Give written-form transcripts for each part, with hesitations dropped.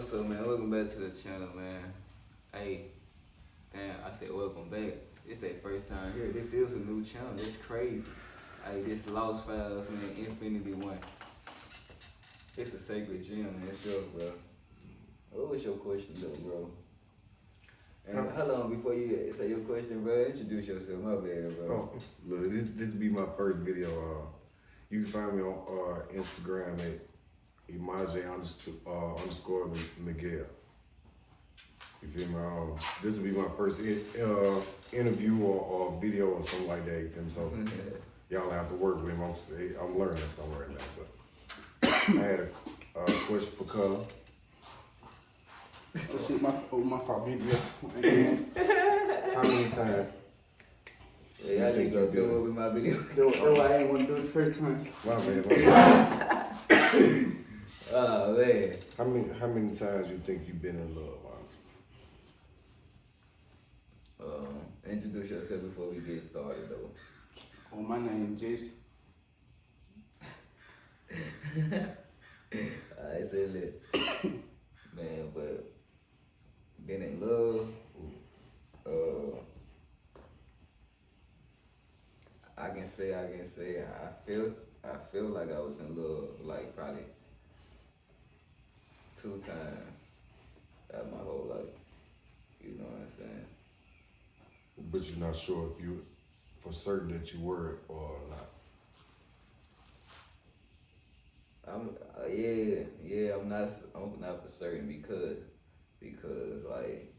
what's up, man? Welcome back to the channel, man. Hey, damn, I said welcome back. It's their first time here. This is a new channel. That's crazy. Hey, this Lost Files, man, Infinity One. It's a sacred gem in itself, bro. What was your question, though, bro? And how long before you say your question, bro? Introduce yourself, my bad, bro. Oh, look, this be my first video. You can find me on Instagram at Imaje_underscore Miguel. You feel me? This will be my first interview or video or something like that. You feel me? So y'all have to work with me. I'm learning something right now. But I had a question for Cuhh. Oh shit, my fault video. How many times? Yeah, I just go do it with my video. That's why I didn't want to do it the first time. My bad. Oh, man. How many times you think you've been in love, honestly? Introduce yourself before we get started, though. Oh, my name is Jessie. I said it. Man, but been in love. I can say I feel like I was in love like probably 2 times out my whole life. You know what I'm saying? But you're not sure if you for certain that you were or not. I'm not for certain because like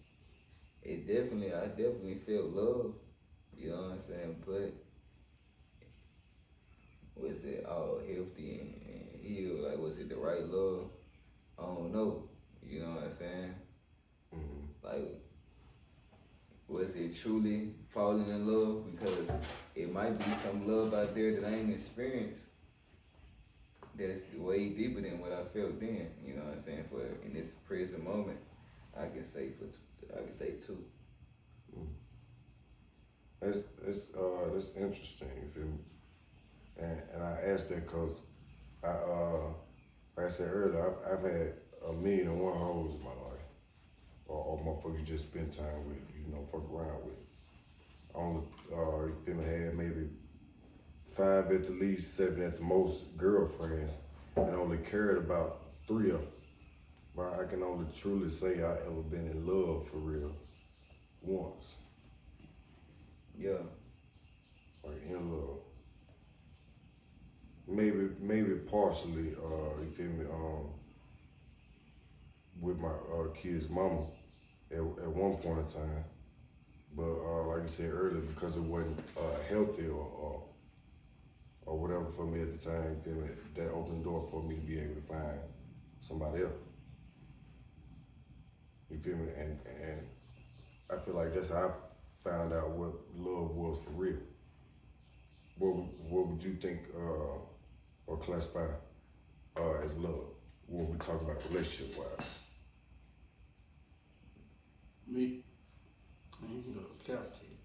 I definitely felt love, you know what I'm saying, but was it all healthy and healed? Like, was it the right love? I don't know, you know what I'm saying? Mm-hmm. Like, was it truly falling in love? Because it might be some love out there that I ain't experienced that's way deeper than what I felt then, you know what I'm saying? For in this present moment, I can say 2. That's interesting, you feel me? And I asked that because like I said earlier, I've had 1,000,001 hoes in my life, or motherfuckers just spend time with, you know, fuck around with. I only, you feel me, had maybe 5 at the least, 7 at the most girlfriends, and only cared about 3 of them. But I can only truly say I ever been in love for real once. Yeah. Like in love. Maybe partially, you feel me, with my kid's mama at one point in time. But like you said earlier, because it wasn't healthy or whatever for me at the time, you feel me, that opened the door for me to be able to find somebody else. You feel me? And I feel like that's how I found out what love was for real. What would you think or classify as love when we talk about relationship wise? Me, I ain't gonna cap to you.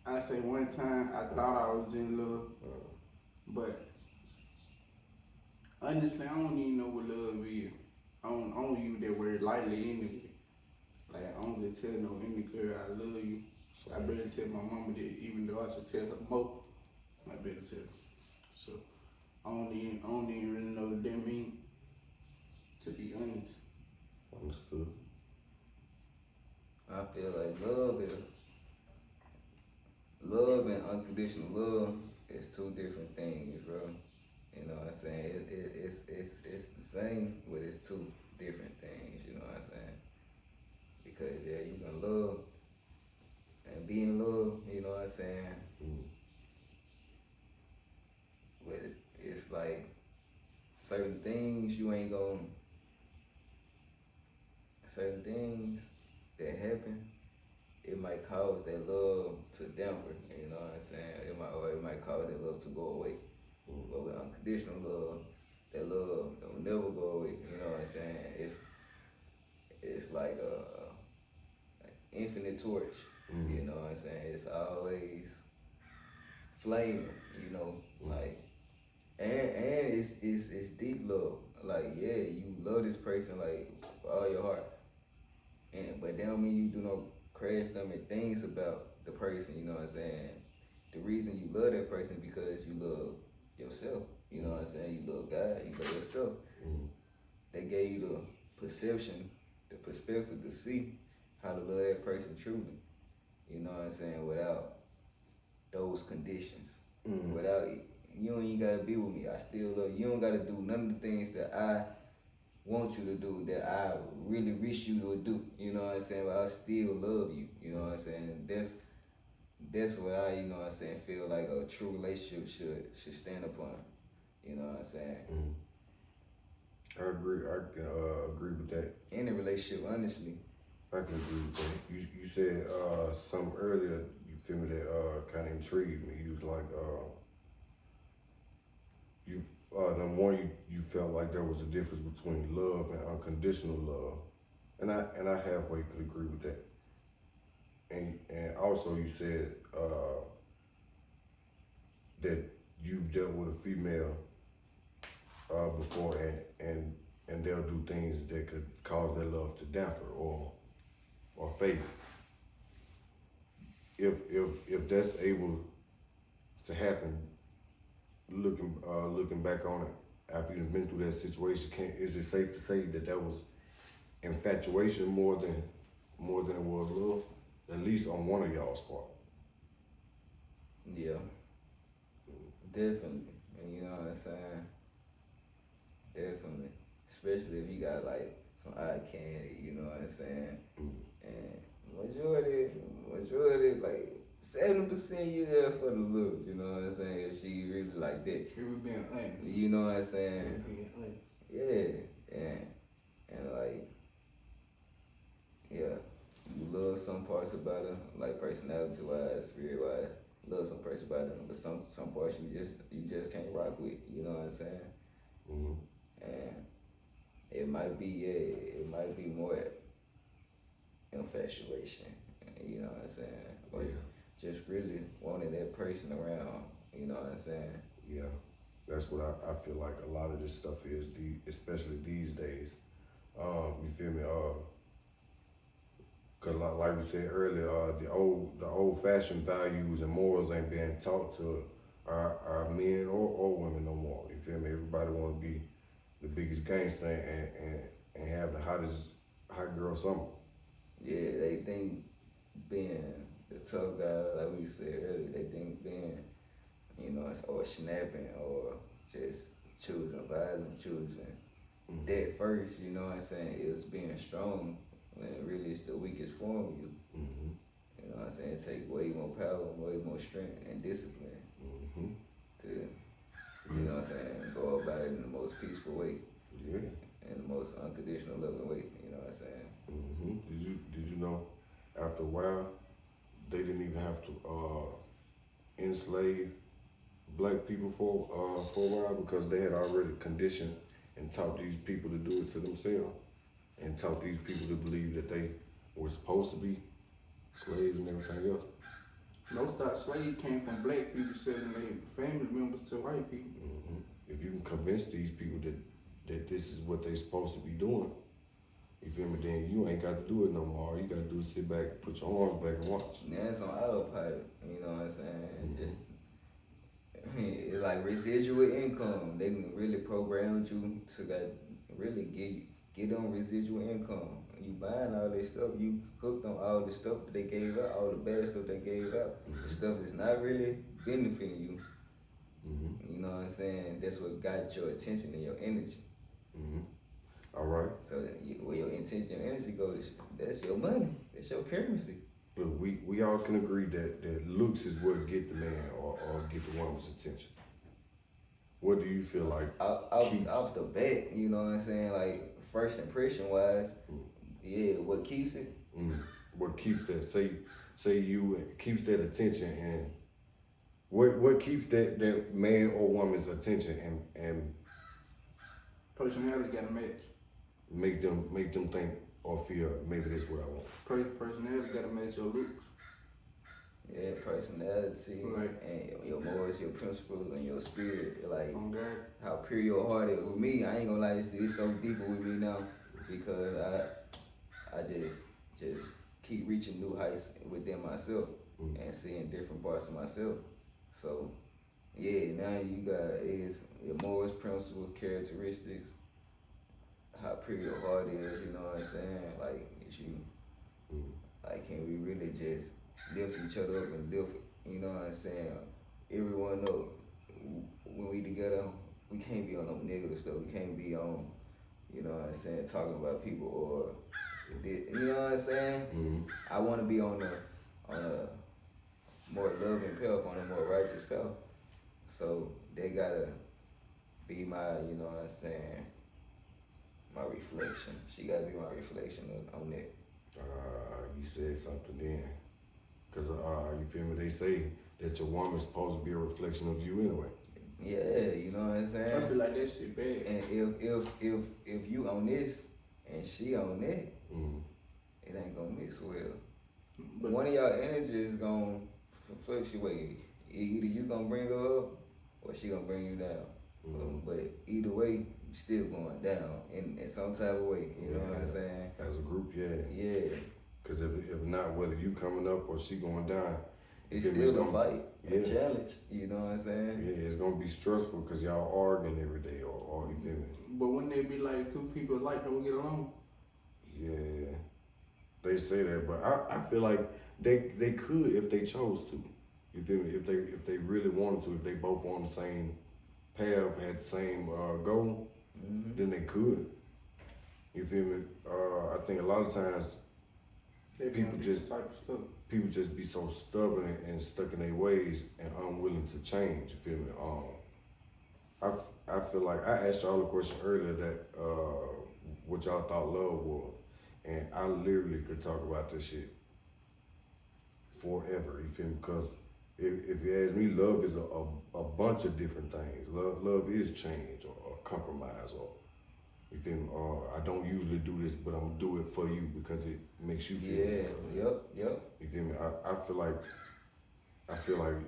I say one time I thought I was in love, but honestly, I don't even know what love is. I don't use that word lightly anyway. Like, I don't really tell no any girl I love you. So I better tell my mama that, even though I should tell her more, I better tell her. So I don't even really know what that means, to be honest. Understood. I feel like love and unconditional love is 2 different things, bro. You know what I'm saying? It's the same, but it's 2 different things, you know what I'm saying? Because yeah, you can love and be in love, you know what I'm saying? But it's like certain things that happen, it might cause that love to damper, you know what I'm saying? It might cause that love to go away. But with unconditional love, that love will never go away, you know what I'm saying? It's like an infinite torch, you know what I'm saying? It's always flaming, you know, like And it's deep love. Like yeah, you love this person like with all your heart. But that don't mean you do no crash dummy things about the person, you know what I'm saying? The reason you love that person because you love yourself. You know what I'm saying? You love God, you love yourself. Mm-hmm. They gave you the perception, the perspective to see how to love that person truly. You know what I'm saying? Without those conditions. Mm-hmm. Without you ain't gotta be with me. I still love you. You don't gotta do none of the things that I want you to do that I really wish you would do. You know what I'm saying? But I still love you. You know what I'm saying? That's what I, you know what I'm saying, feel like a true relationship should stand upon. You know what I'm saying? I agree. I can agree with that. Any relationship, honestly. I can agree with that. You said something earlier. You feel me? That kind of intrigued me. You was like, number one, you felt like there was a difference between love and unconditional love, and I halfway could agree with that. And also you said that you've dealt with a female before, and they'll do things that could cause their love to damper or fade. If that's able to happen, looking back on it after you've been through that situation, is it safe to say that was infatuation more than it was love? At least on one of y'all's part. Yeah. Definitely. And you know what I'm saying? Definitely. Especially if you got like some eye candy, you know what I'm saying? And majority, like 70% you there for the looks, you know what I'm saying? If she really like that. If we being honest. You know what I'm saying? Being honest. Yeah. And like, yeah. You love some parts about her, like personality wise, spirit wise. Love some parts about her, but some parts you just can't rock with. You know what I'm saying? Mm-hmm. And it might be more infatuation. You know what I'm saying? Or just really wanting that person around. You know what I'm saying? Yeah, that's what I feel like a lot of this stuff is, especially these days. You feel me? Cause like we said earlier, the old fashioned values and morals ain't being taught to our men or women no more. You feel me? Everybody want to be the biggest gangster and have the hot girl summer. Yeah, they think being the tough guy, like we said earlier, they think being, you know, or snapping or just choosing violence, choosing that first. You know what I'm saying? Is being strong. When really it's the weakest form of you. Mm-hmm. You know what I'm saying? Take way more power, way more strength and discipline to, you know what I'm saying, go about it in the most peaceful way. Yeah. In the most unconditional loving way, you know what I'm saying? Mm-hmm. Did you know after a while they didn't even have to enslave black people for a while because they had already conditioned and taught these people to do it to themselves. And taught these people to believe that they were supposed to be slaves and everything else. Most of that slave came from black people selling their family members to white people. Mm-hmm. If you can convince these people that this is what they're supposed to be doing, you feel me, then you ain't got to do it no more. All you got to do is sit back, put your arms back and watch. Yeah, it's on autopilot, you know what I'm saying? It's like residual income. They can really program you to really get on residual income. You buying all this stuff, you hooked on all the stuff that they gave out, all the bad stuff they gave out. The stuff that's not really benefiting you. You know what I'm saying? That's what got your attention and your energy. All right. So where your intention and energy goes, that's your money. That's your currency. Look, we all can agree that looks is what get the man or get the woman's attention. What do you feel like off the bat, you know what I'm saying? Like, first impression wise, yeah, what keeps it? What keeps that? Say you keeps that attention, and what keeps that man or woman's attention and Personality got to match. Make them think or feel maybe that's what I want. Personality got to match your looks. Yeah, personality, Right. and your morals, your principles, and your spirit. Like On God. how pure your heart is. With me, I ain't gonna lie, it's so deeper with me now because I just keep reaching new heights within myself and seeing different parts of myself. So yeah, now you got is your morals, principles, characteristics, how pure your heart is. You know what I'm saying? Like it's you. Like can we really just lift each other up and lift? You know what I'm saying? Everyone know when we together, we can't be on no negative stuff. We can't be on, you know what I'm saying, talking about people or, you know what I'm saying? I want to be on a more loving path, on a more righteous path. So they gotta be my, you know what I'm saying, my reflection. She gotta be my reflection on that. You said something then. Cause you feel me? They say that your woman's supposed to be a reflection of you anyway. Yeah, you know what I'm saying? I feel like that shit bad. And if you on this and she on that, it ain't gonna mix well. But one of y'all energy is gonna fluctuate. Either you gonna bring her up or she gonna bring you down. But either way, you still going down in some type of way. You know what I'm saying? As a group, Yeah. Cause if not, whether you coming up or she going down, it's still a fight, a challenge. You know what I'm saying? Yeah, it's gonna be stressful because y'all arguing every day or you feel me? But wouldn't it be like two people like don't get along? Yeah, they say that, but I feel like they could if they chose to. You feel me? If they really wanted to, if they both on the same path, had the same goal, then they could. You feel me? I think a lot of times people just be so stubborn and stuck in their ways and unwilling to change. You feel me? I feel like I asked y'all a question earlier that what y'all thought love was, and I literally could talk about this shit forever. You feel me? Because if you ask me, love is a bunch of different things. Love is change or compromise or. You feel me? I don't usually do this, but I'm gonna do it for you because it makes you feel good. Yep. You feel me? I feel like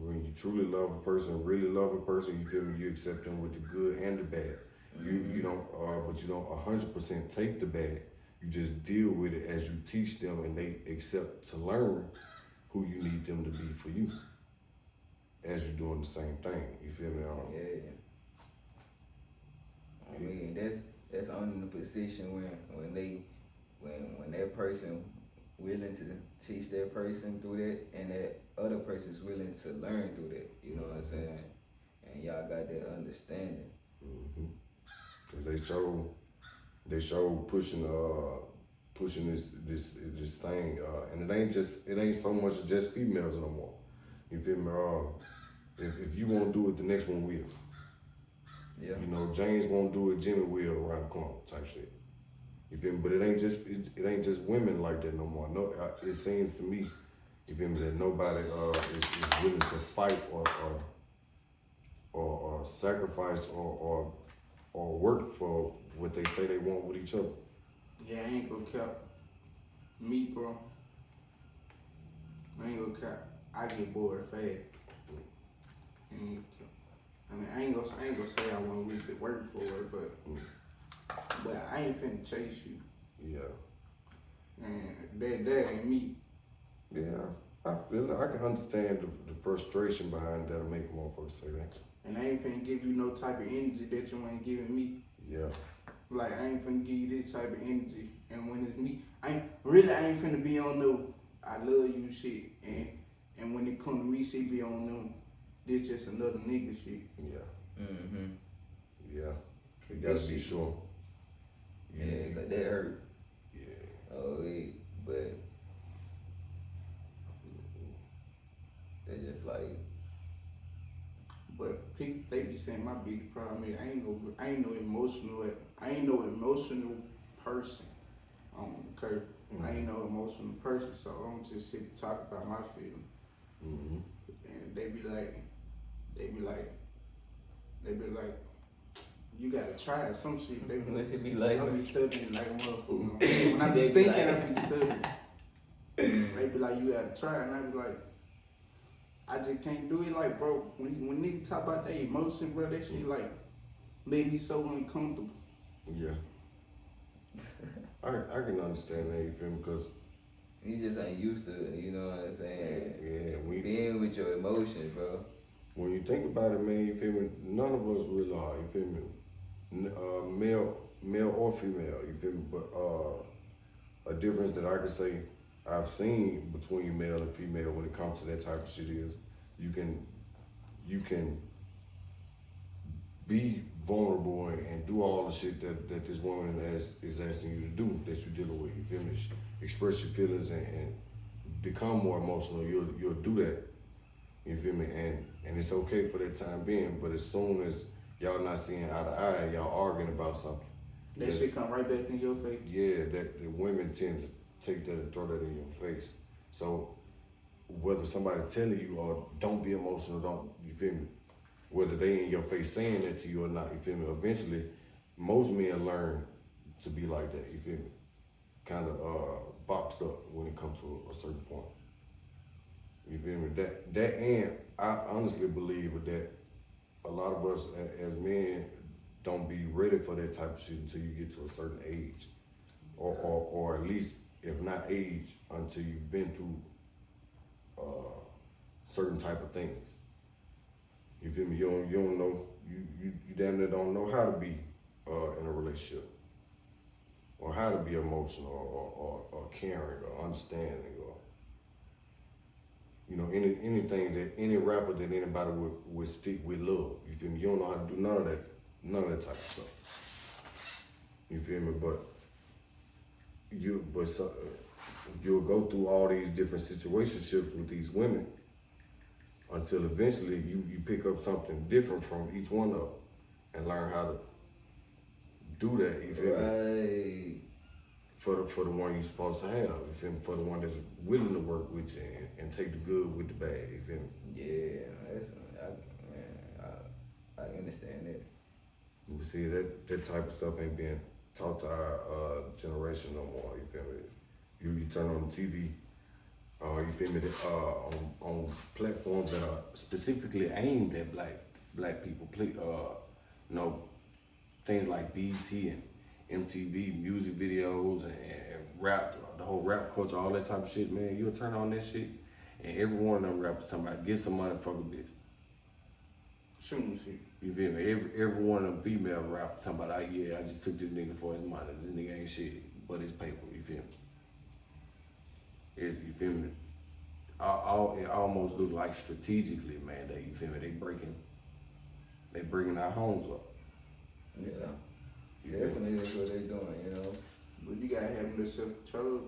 when you truly love a person, really love a person, you feel me? You accept them with the good and the bad. You don't, but you don't 100% take the bad. You just deal with it as you teach them, and they accept to learn who you need them to be for you. As you're doing the same thing, you feel me? I mean, that's only in the position when that person willing to teach that person through that, and that other person's willing to learn through that. You know what I'm saying? And y'all got that understanding. Cause they show pushing this thing, and it ain't so much just females no more. You feel me? If you won't do it, the next one will. Yeah. You know, James won't do it, Jimmy will around the corner type shit. You feel me? But it ain't just women like that no more. No, it seems to me, you feel me, that nobody is willing to fight or sacrifice or work for what they say they want with each other. Yeah, I ain't gonna cap. Me, bro. I ain't gonna cap. I get bored fast. I mean, I ain't gonna say I want to really work for it, but I ain't finna chase you. Yeah. And that ain't me. Yeah, I feel it. I can understand the frustration behind that to make a motherfucker say that. And I ain't finna give you no type of energy that you ain't giving me. Yeah. Like, I ain't finna give you this type of energy. And when it's me, I ain't finna be on no I love you shit. And when it come to me, she be on them, this just another nigga shit. Yeah. Mm-hmm. Yeah. You gotta be sure. Yeah, but that hurt. Yeah. Oh, but they just like. But people, they be saying my big problem is I ain't no emotional person on the curb. I ain't no emotional person, so I don't just sit and talk about my feelings. And they be like, you gotta try some shit. They be like, I be studying like a motherfucker. When I be thinking, I be studying. They be like, you gotta try, and I be like, I just can't do it. Like, bro, when niggas talk about their emotion, bro, that shit like made me so uncomfortable. Yeah. I can understand that, you feel me? Because You just ain't used to it, you know what I'm saying? yeah, Being with your emotions, bro. when you think about it, man, you feel me? None of us really are, you feel me? Male or female, you feel me? But a difference that I could say I've seen between male and female when it comes to that type of shit is you can be vulnerable and do all the shit that this woman is asking you to do, that you're dealing with, you feel me? Express your feelings and become more emotional, you'll do that, you feel me? And it's okay for that time being, but as soon as y'all not seeing eye to eye, y'all arguing about something, that shit come right back in your face. yeah, that the women tend to take that and throw that in your face. So whether somebody telling you or don't be emotional, don't, you feel me? Whether they in your face saying that to you or not, you feel me? Eventually, most men learn to be like that, you feel me? Kind of boxed up when it comes to a certain point. You feel me? That and I honestly believe that a lot of us as men don't be ready for that type of shit until you get to a certain age, or at least if not age, until you've been through certain type of things. You feel me? You don't know, you damn near don't know how to be in a relationship, or how to be emotional, or caring, or understanding, or you know, anything that any rapper that anybody would stick with love. You feel me? You don't know how to do none of that type of stuff. You feel me? But you'll go through all these different situationships with these women until eventually you pick up something different from each one of them and learn how to do that, you feel me? For the one you're supposed to have, you feel me? For the one that's willing to work with you and take the good with the bad, you feel me? Yeah, I understand that. You see, that type of stuff ain't being taught to our generation no more, you feel me? You turn on the TV, you feel me, on platforms that are specifically aimed at black people, you know, things like BET and MTV, music videos and rap, the whole rap culture, all that type of shit, man. You'll turn on that shit and every one of them rappers talking about get some money, fuck a bitch. Shooting shit. You feel me? Every one of them female rappers talking about, I just took this nigga for his money. This nigga ain't shit, but it's paper, you feel me? You feel me? It almost look like strategically, man, that, you feel me? They bringing our homes up. Yeah. Definitely that's what they doing, you know. But you gotta have the self-control.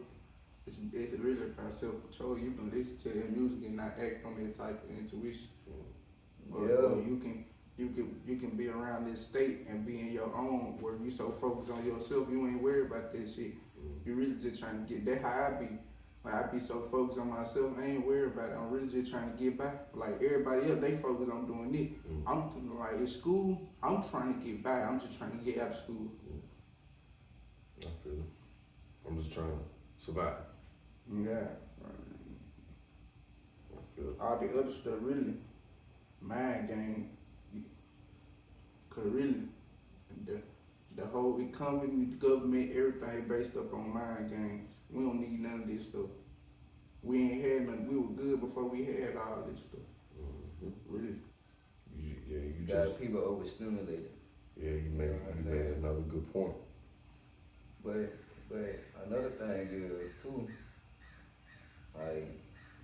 It's really about self-control. You can listen to their music and not act on that type of intuition. Or you can be around this state and be in your own, where you so focused on yourself, you ain't worried about that shit. You really just trying to get, that's how I be. Like, I be so focused on myself, I ain't worried about it. I'm really just trying to get by. Like, everybody else, they focus on doing it. I'm like, in school, I'm trying to get by. I'm just trying to get out of school. I feel it. I'm just trying to survive. Yeah. I feel it. All the other stuff, really, mind game. Cause really, the whole economy, the government, everything based up on mind games. We don't need none of this stuff. We ain't had nothing. We were good before we had all this stuff. Really. You Got just people overstimulated. Yeah, you made another good point. But another thing is too, like,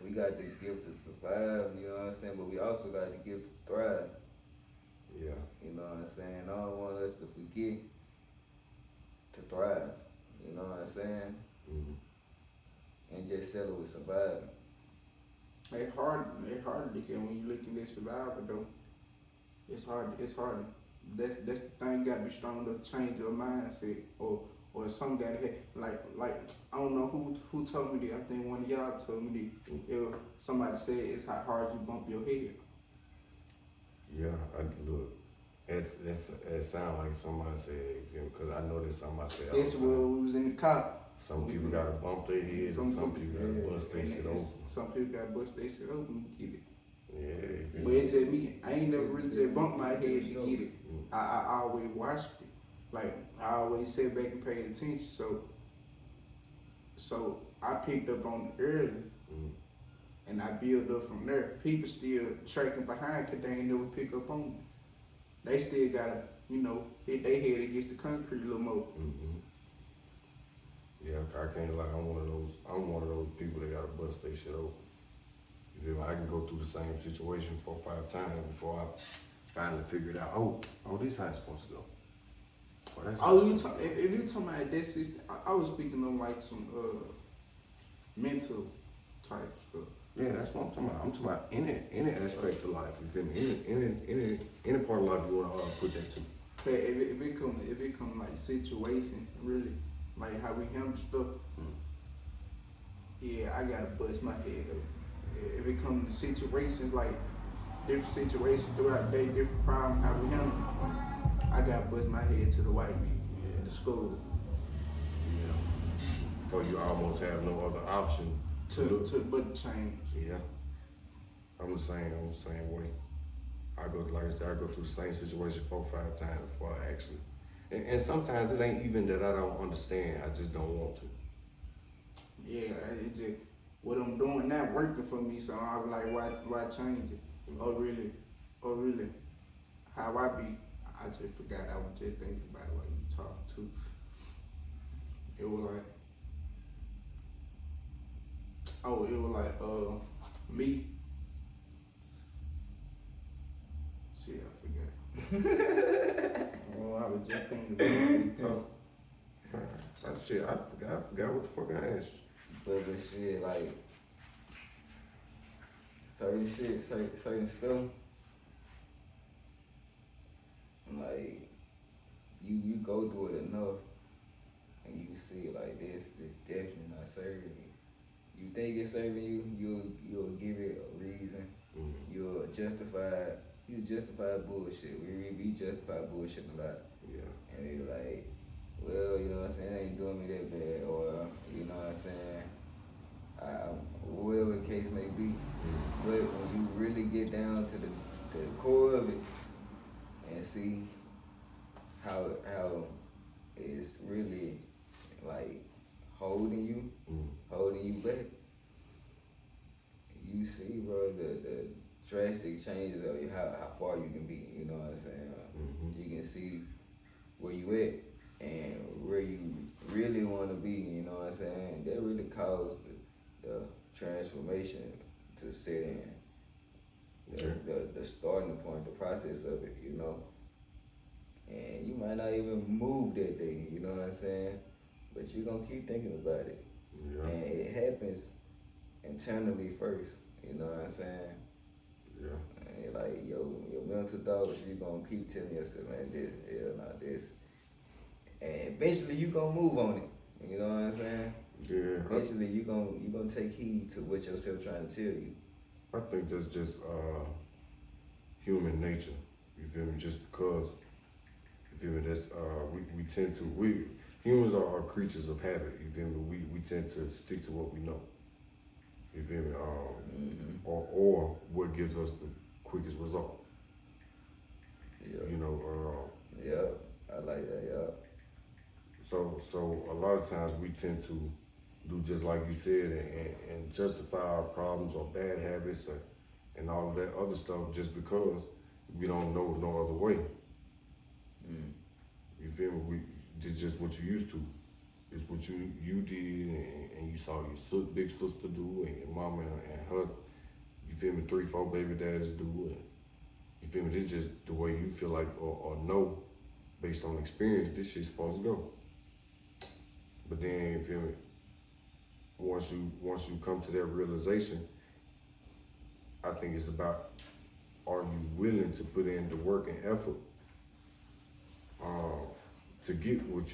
we got the gift to survive, you know what I'm saying? But we also got the gift to thrive. Yeah. You know what I'm saying? I don't want us to forget to thrive. You know what I'm saying? And just settle with surviving. It's hard because when you looking at survival though, it's hard. That's the thing. You gotta be strong enough to change your mindset, or some gotta have like I don't know who told me that. I think one of y'all told me that. If somebody said it's how hard you bump your head. Yeah, look. It sound like somebody said, you feel me? Because I know there's somebody said. That's where we was in the car. Some people gotta bump their heads, and some people gotta bust their shit open. Some people gotta bust their shit open to get it. Yeah. But it's just me. I ain't never really just bumped my head to get it. I always watched it. Like I always sat back and paid attention. So I picked up on it early, and I built up from there. People still tracking behind because they ain't never pick up on it. They still gotta, hit their head against the concrete a little more. Yeah, I can't lie. I'm one of those people that gotta bust their shit open. You feel me? I can go through the same situation 4 or 5 times before I finally figure it out. Oh, this how it's supposed to go. If you talking about that system, I was speaking on like some mental type stuff. Yeah, that's what I'm talking about. I'm talking about any aspect of life. You feel me? Any part of life you wanna put that to. Okay, if it come like situation, really, like how we handle stuff. Yeah, I gotta bust my head up. If it comes to situations like different situations throughout the day, different problems, how we handle it, I gotta bust my head to the white man in the school. Yeah. For you almost have no other option but change. Yeah. I'm the same way. I go through the same situation 4 or 5 times before I actually. And sometimes it ain't even that I don't understand. I just don't want to. Yeah, it just what I'm doing now working for me, so I'm like, why change it? Oh really? How I be? I just forgot. I was just thinking about it while you talked too. It was like, me. Shit, I forgot. Oh, I was just thinking about it when you talk. Shit, I forgot what the fuck I asked you. But shit, like certain stuff, like you go through it enough, and you see like this definitely not serving you. You think it's serving you, you'll give it a reason. You'll justify bullshit. We justify bullshit a lot. Yeah. And they be like, well, you know what I'm saying, it ain't doing me that bad, or you know what I'm saying, whatever the case may be. But when you really get down to the core of it and see how it's really like holding you back, you see, bro, the drastic changes of how far you can be. You know what I'm saying? You can see where you at and where you really want to be. You know what I'm saying? That really caused the transformation to set in. The starting point, the process of it, you know. And you might not even move that day, you know what I'm saying? But you're gonna keep thinking about it. Yeah. And it happens internally first, you know what I'm saying? Yeah. And like your mental thoughts, you gonna keep telling yourself, man, this, not this. And eventually you gonna move on it, you know what I'm saying? Yeah. Eventually you gonna take heed to what yourself trying to tell you. I think that's just human nature. You feel me? Just because, you feel me? That's we tend to humans are creatures of habit. You feel me? We tend to stick to what we know. You feel me? Or what gives us the quickest result. Yeah. You know. Yeah, I like that. Yeah. So a lot of times we tend to do just like you said and justify our problems or bad habits and all of that other stuff just because we don't know no other way. You feel me? It's just what you used to. It's what you did and you saw your big sister do and your mama and her, you feel me, 3, 4 baby daddies do. And you feel me? It's just the way you feel like or know based on experience this shit's supposed to go. But then, you feel me? Once you come to that realization, I think it's about, are you willing to put in the work and effort to get what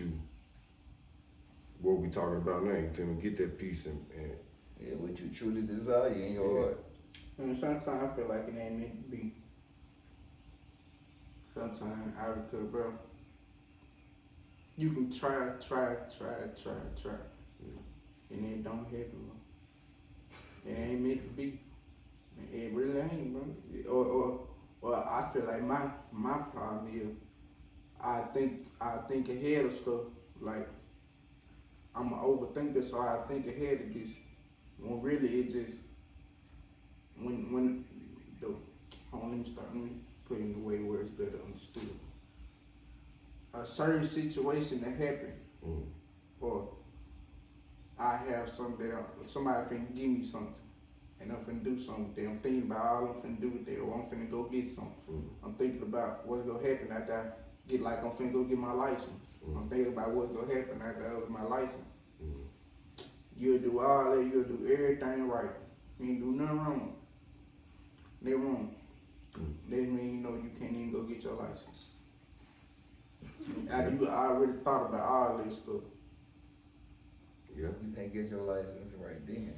we talking about now? You feel me? Get that peace and yeah, what you truly desire in your heart. And sometimes I feel like it ain't meant to be. Sometimes I because, bro, you can try. and it don't happen, bro. It ain't meant to be. It really ain't, bro. Or I feel like my problem is I think ahead of stuff. Like I'm an overthinker, so I think ahead of this. When really it just when the hold on, let me put it in the way where it's better understood. A certain situation that happened, or I have something that somebody finna give me something, and I'm finna do something with it. I'm thinking about all I'm finna do with it, or I'm finna go get something. I'm thinking about what's gonna happen after I get, like I'm finna go get my license. I'm thinking about what's gonna happen after I get my license. You'll do all that, you'll do everything right. You ain't do nothing wrong. They wrong. That mean you know you can't even go get your license. You already thought about all this stuff. Yeah. You can't get your license right then.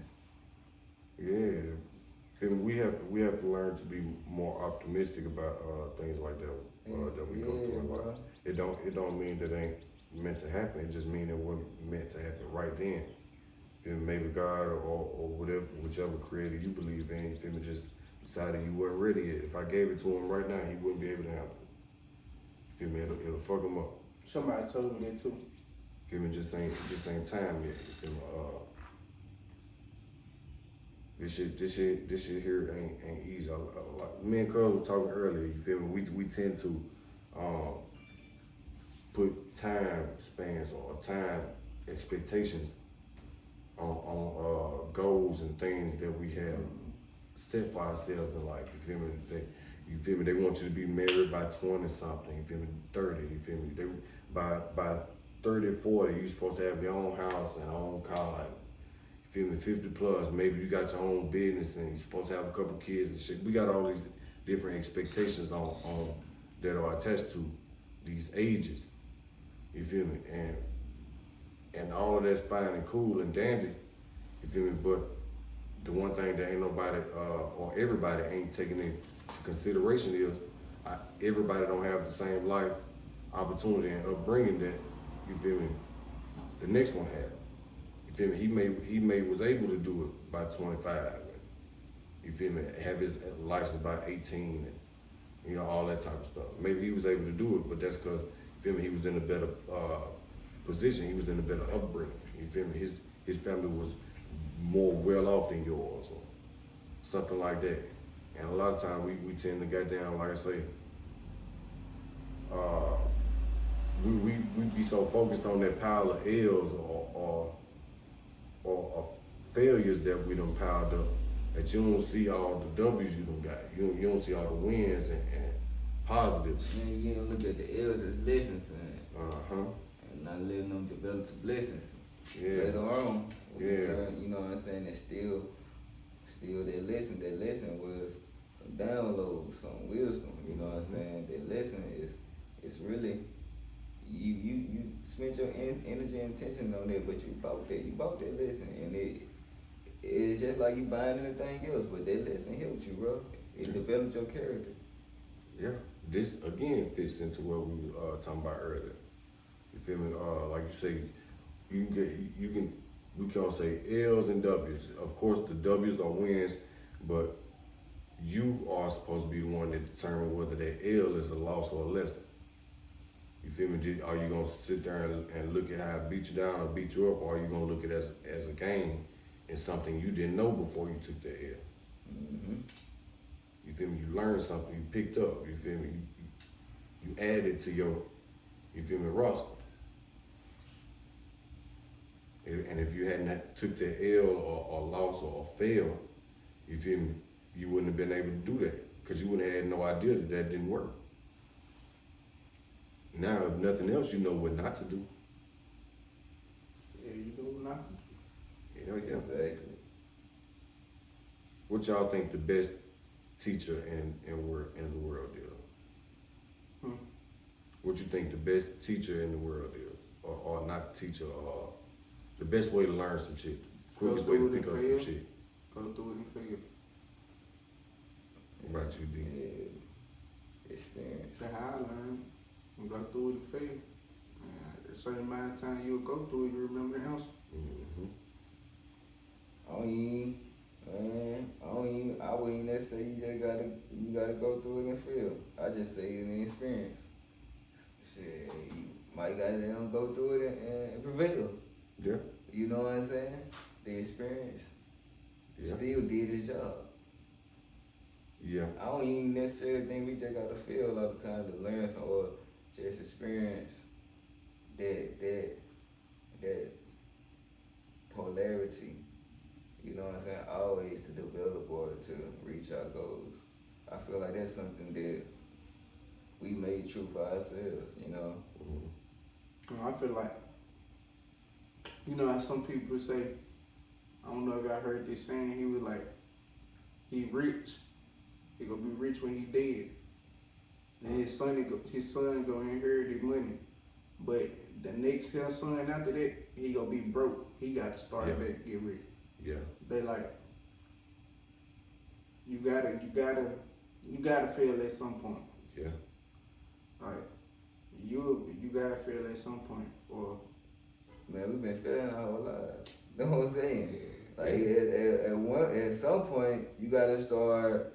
Yeah. Feel me? We have to learn to be more optimistic about things like that that we go through in life. It don't mean that it ain't meant to happen. It just means it wasn't meant to happen right then. Feel me? Maybe God or whatever, whichever creator you believe in, you feel me, just decided you weren't ready yet. If I gave it to him right now, he wouldn't be able to handle it. Feel me? It'll fuck him up. Somebody told me that too. Feel me? Just ain't time yet. Feel me? This shit here ain't easy. Like me and Cuhh was talking earlier. You feel me? We tend to put time spans or time expectations on goals and things that we have set for ourselves in life. You feel me? They want you to be married by 20 something. You feel me? 30. You feel me? By 30, 40, you supposed to have your own house and own car. Like, you feel me? 50 plus, maybe you got your own business and you're supposed to have a couple kids and shit. We got all these different expectations on that are attached to these ages. You feel me? And all of that's fine and cool and dandy. You feel me? But the one thing that ain't nobody or everybody ain't taking into consideration is everybody don't have the same life opportunity and upbringing that, you feel me, the next one had. You feel me? He was able to do it by 25. You feel me? Have his license by 18 and you know, all that type of stuff. Maybe he was able to do it, but that's because, you feel me, he was in a better position. He was in a better upbringing. You feel me? His family was more well off than yours or something like that. And a lot of times we tend to goddamn, like I say, we be so focused on that pile of L's or failures that we done piled up that you don't see all the W's you done got. You don't see all the wins and positives. Man, you gotta look at the L's as lessons Uh-huh. and not letting them develop to blessings. Yeah. Later on, Yeah. you know what I'm saying? It's still that lesson. That lesson was some downloads, some wisdom. You know what I'm saying? That lesson is really you spent your energy and attention on that, but you bought that lesson, and it's just like you buying anything else. But that lesson helped you, bro. It developed your character. Yeah. This again fits into what we were talking about earlier. You feel me? Like you say, we can say L's and W's. Of course, the W's are wins, but you are supposed to be the one that determines whether that L is a loss or a lesson. You feel me? Are you gonna sit there and look at how it beat you down or beat you up, or are you gonna look at it as a game and something you didn't know before you took that L? Mm-hmm. You feel me? You learned something, you picked up. You feel me? You added to your, you feel me, roster. And if you hadn't took that L or loss or fail, you feel me, you wouldn't have been able to do that because you wouldn't have had no idea that didn't work. Now, if nothing else, you know what not to do. Yeah, you know not to do. Hell yeah. Exactly. What y'all think the best teacher in the world is? What you think the best teacher in the world is? Or not teacher, or the best way to learn some shit? Quickest way to pick up some shit. Go through it and fail. What about you, D? Yeah. Experience. That's how I learned. You go through it and fail. A certain amount of time you'll go through it, you remember the answer. Mm-hmm. I wouldn't necessarily you gotta go through it and feel. I just say it in experience. Shit, you might gotta let them go through it and prevail. Yeah. You know what I'm saying? The experience Yeah. still did his job. Yeah. I don't even necessarily think we just gotta feel a lot of time to learn some or just experience that polarity. You know what I'm saying? Always to develop or to reach our goals. I feel like that's something that we made true for ourselves, you know? Mm-hmm. I feel like, you know how some people say, I don't know if I heard this saying, he was like, he rich, he gonna be rich when he dead. And his son gonna inherit his money. But the next his son after that, he gonna be broke. He gotta start back to get rich. Yeah. They like, you gotta fail at some point. Yeah. Like, you gotta fail at some point, or Man, we've been feeling our whole lives. You know what I'm saying? Like at some point, you gotta start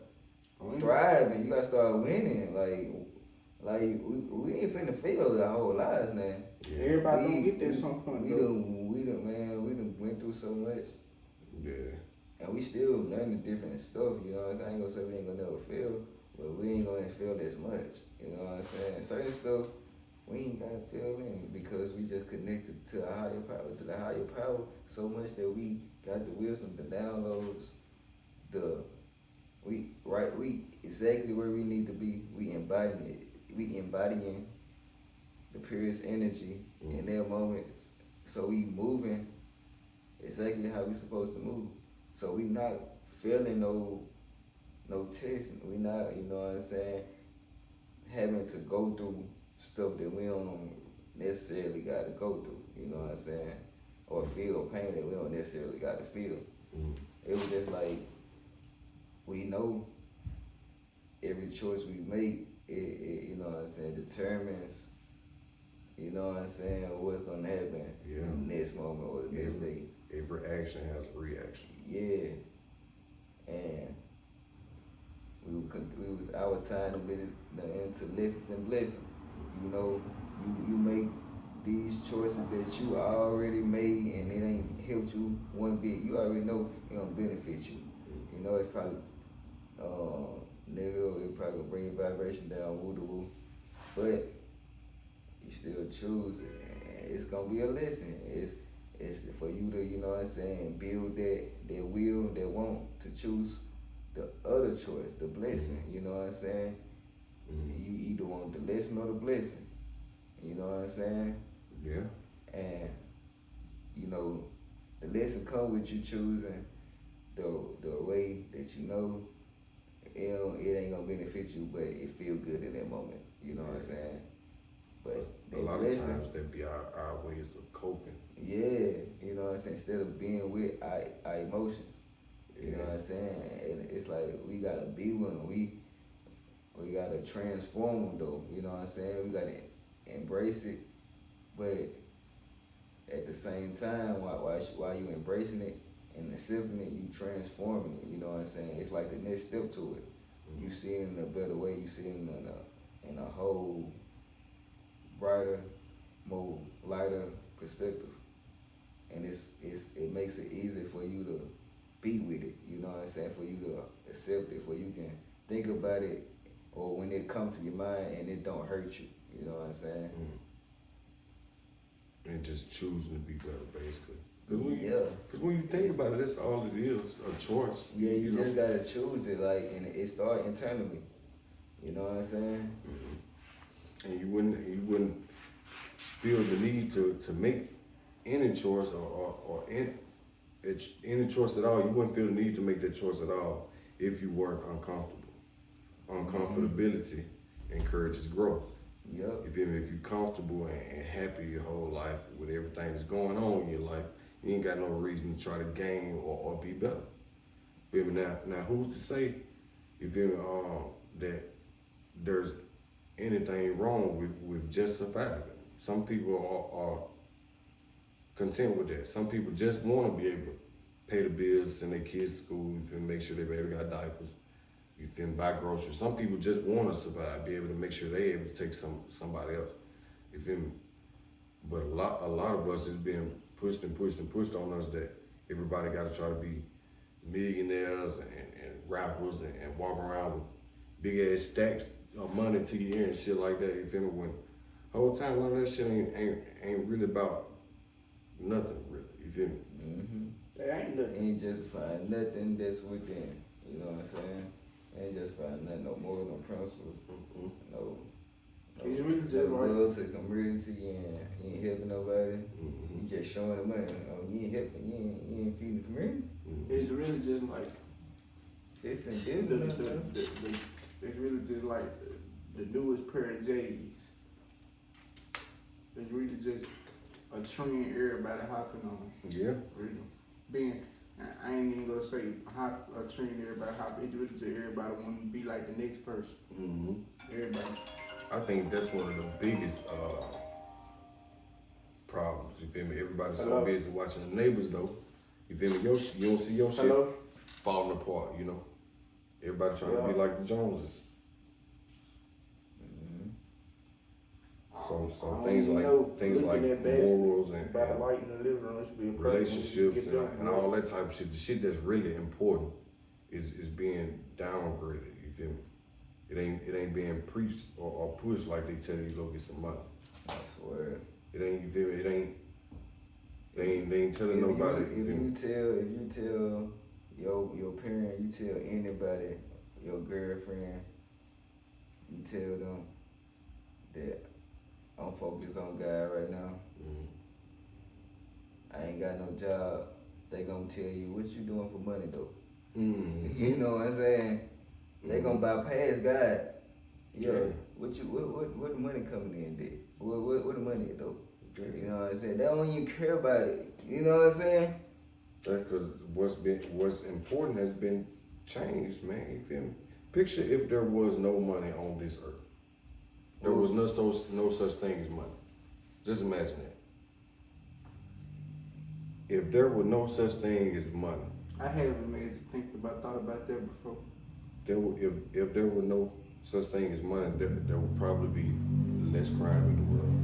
thriving. You gotta start winning. Like we ain't finna fail our whole lives now. Yeah. everybody gonna get there at some point. We done went through so much. Yeah. And we still learning different stuff, you know what I'm saying? I ain't gonna say we ain't gonna never fail, but we ain't gonna fail as much, you know what I'm saying? Certain stuff, we ain't gotta fail in because we just connected to a higher power so much that we got the wisdom, the downloads, we exactly where we need to be. We embodying the purest energy in their moments. So we moving exactly how we supposed to move. So we not failing no test. We not, you know what I'm saying, having to go through stuff that we don't necessarily got to go through. You know what I'm saying, or feel pain that we don't necessarily got to feel. It was just like we know every choice we make, it you know what I'm saying, determines, you know what I'm saying, what's gonna happen in the next moment or the next day. Every action has a reaction. Yeah, and we was our time to be into lessons and blessings. You know, you make these choices that you already made and it ain't helped you one bit. You already know it gonna benefit you. You know, it's probably negative. It probably gonna bring your vibration down, woo to woo, but you still choose it. And it's gonna be a lesson. It's for you to, you know what I'm saying, build that will, that want to choose the other choice, the blessing, you know what I'm saying? You either want the lesson or the blessing, you know what I'm saying? Yeah. And, you know, the lesson come with you choosing the way that you know it ain't gonna benefit you, but it feel good in that moment, you know what I'm saying? But a lot of times that be our ways of coping. Yeah, you know what I'm saying? Instead of being with our emotions, you know what I'm saying? And it's like we gotta be with them. We gotta transform them though. You know what I'm saying? We gotta embrace it, but at the same time, while you embracing it and accepting it, you transforming it. You know what I'm saying? It's like the next step to it. You see it in a better way. You see it in a whole brighter, more lighter perspective. And it makes it easier for you to be with it, you know what I'm saying, for you to accept it, for you can think about it, or when it comes to your mind and it don't hurt you, you know what I'm saying? And just choosing to be better, basically. Because when you think about it, that's all it is, a choice. Yeah, you just gotta choose it, like, and it starts internally, you know what I'm saying? And you wouldn't feel the need to make any choice or any choice at all. You wouldn't feel the need to make that choice at all if you weren't uncomfortable. Uncomfortability encourages growth. Yep. If you're comfortable and happy your whole life with everything that's going on in your life, you ain't got no reason to try to gain or be better. Feel me? Now who's to say, you feel me, that there's anything wrong with just surviving? Some people are content with that. Some people just want to be able to pay the bills, send their kids to school, you feel me, make sure their baby got diapers, you feel me, buy groceries. Some people just want to survive, be able to make sure they able to take somebody else, you feel me. But a lot of us is being pushed and pushed and pushed on us that everybody got to try to be millionaires and rappers and walk around with big ass stacks of money to your ear and shit like that, you feel me. When the whole time none of that shit ain't really about nothing, really, you feel me. Mm-hmm. They ain't nothing. Ain't justifying nothing that's within. You know what I'm saying? Ain't justifying nothing, no moral, no principles, no It's really just no like love to the community, and you ain't helping nobody. You just showing the money. Oh, you ain't helping, you ain't feeding the community. it's really just like It's in it's really just like the newest pair of J's. It's really just a trend everybody hopping on. Yeah. Really. I ain't even gonna say a trend everybody hopping. It's really just everybody want to be like the next person. Everybody. I think that's one of the biggest problems. You feel me? Everybody's so busy watching the neighbors though. You feel me? You don't see your shit falling apart. You know, everybody trying to be like the Joneses. So things like morals and light in the living room, should be a relationships and all that type of shit. The shit that's really important is being downgraded. You feel me? It ain't being preached or pushed like they tell you to go get some money. I swear. It ain't, you feel me? They ain't telling nobody. If you tell your parent, you tell anybody, your girlfriend, you tell them that I'm focused on God right now. I ain't got no job. They gonna tell you what you doing for money though. You know what I'm saying? They gonna bypass God. Yeah. What the money coming in there? What the money though? You know what I'm saying? They don't even care about it. You know what I'm saying? That's because what's important has been changed, man. You feel me? Picture if there was no money on this earth. There was no such thing as money. Just imagine that. If there were no such thing as money. I haven't thought about that before. If there were no such thing as money, there would probably be less crime in the world.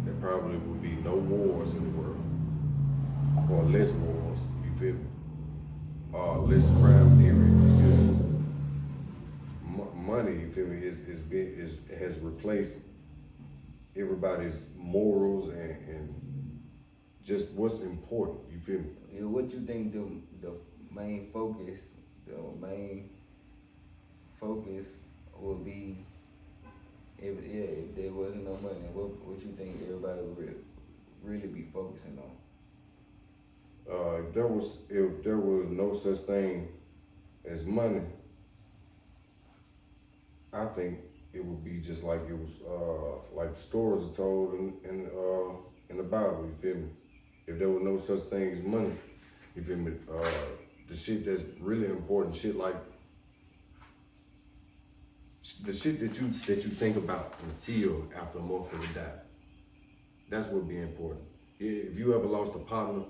There probably would be no wars in the world. Or less wars, you feel me? Or less crime, period, you feel me? Money, you feel me, has replaced everybody's morals and just what's important, you feel me? Yeah, what you think the main focus would be if there wasn't no money? What you think everybody would really be focusing on? If there was no such thing as money, I think it would be just like it was like the stories are told in the Bible, you feel me? If there was no such thing as money, you feel me? The shit that's really important, shit like the shit that you think about and feel after a motherfucker died. That's what be important. If you ever lost a partner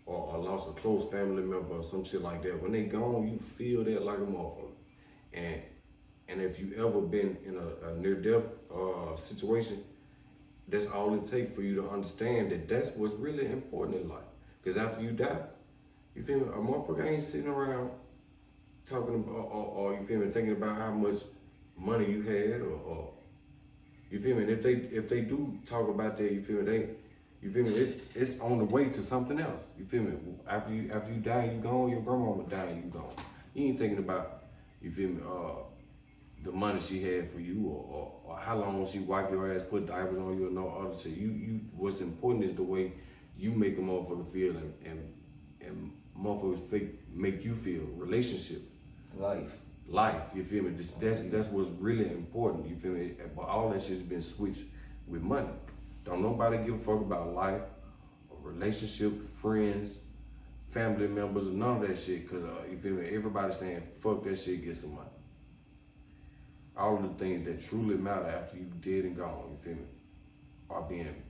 or lost a close family member or some shit like that, when they gone, you feel that like a motherfucker. And if you ever been in a near-death situation, that's all it takes for you to understand that that's what's really important in life. Because after you die, you feel me? A motherfucker ain't sitting around talking about, or you feel me, thinking about how much money you had, or you feel me? And if they do talk about that, you feel me? It's on the way to something else. You feel me? After you die, you gone. Your grandmama died, and you gone. You ain't thinking about, you feel me? The money she had for you, or how long she wiped your ass, put diapers on you, and no other shit. What's important is the way you make a motherfucker feel, and motherfuckers make you feel. Relationships, life. You feel me? That's what's really important. You feel me? But all that shit's been switched with money. Don't nobody give a fuck about life, or relationships, friends, family members, none of that shit. Cause you feel me? Everybody's saying fuck that shit, get some money. All of the things that truly matter after you dead and gone, you feel me, are being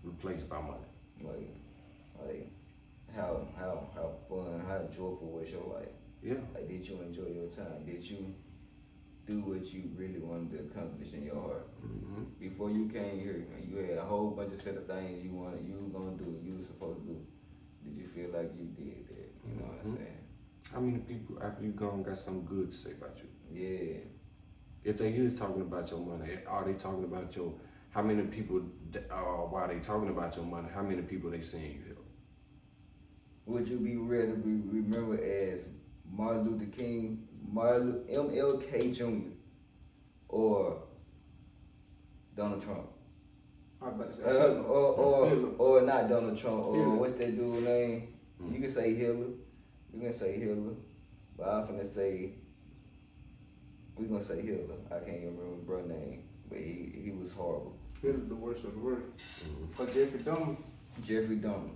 replaced by money. Like, Like, how fun, how joyful was your life? Yeah. Like, did you enjoy your time? Did you do what you really wanted to accomplish in your heart? Mm-hmm. Before you came here, you had a whole bunch of set of things you were gonna do, you were supposed to do. Did you feel like you did that? You know what I'm saying? How many people after you gone got something good to say about you? Yeah. If they is talking about your money, are they talking about your? How many people? While they talking about your money, how many people they saying you help? Would you be ready to be remembered as Martin Luther King, MLK Jr., or Donald Trump? I about to say or not Donald Trump, or Hitler. what's that dude's name? You can say Hitler. You can say Hitler, but I'm finna say we gonna say Hitler. I can't even remember bro name, but he was horrible. Hitler, the worst of the worst. But Jeffrey Dahmer. Jeffrey Dahmer.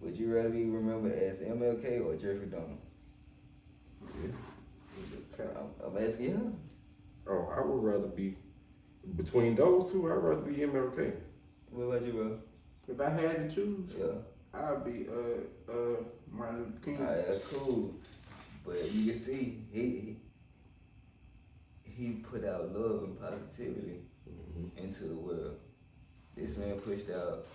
Would you rather be remembered as MLK or Jeffrey Dahmer? I'm asking you. Oh, I would rather be between those two. I'd rather be MLK. What about you, bro? If I had to choose, Yeah. I'd be Martin Luther King. Alright, that's cool. But you can see he put out love and positivity into the world. This man pushed out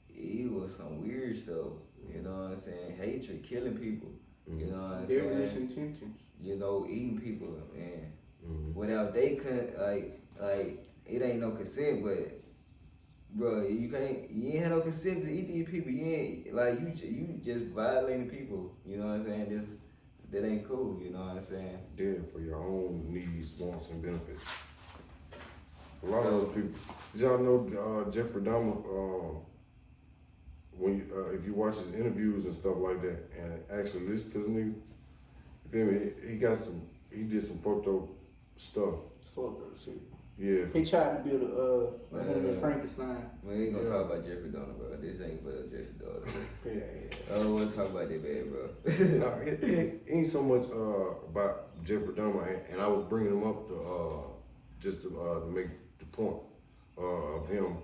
he was some weird stuff. You know what I'm saying? Hatred, killing people. You know what I'm Devilish saying? intentions. You know, eating people, and without they like it ain't no consent, but bro, you ain't have no consent to eat these people. You ain't like you just violating people. You know what I'm saying? That ain't cool. You know what I'm saying? Dead for your own needs, wants, and benefits. A lot of those people. Did y'all know Jeffrey Dahmer? When you, if you watch his interviews and stuff like that, and actually listen to the nigga, you feel me? He did some fucked up stuff. Fuck that shit. Yeah. He tried to build a Frankenstein. We ain't gonna talk about Jeffrey Dahmer, bro. This ain't about Jeffrey Dahmer. Yeah. I don't wanna talk about that bad, bro. No, it ain't so much about Jeffrey Dahmer, and I was bringing him up to just to make the point of him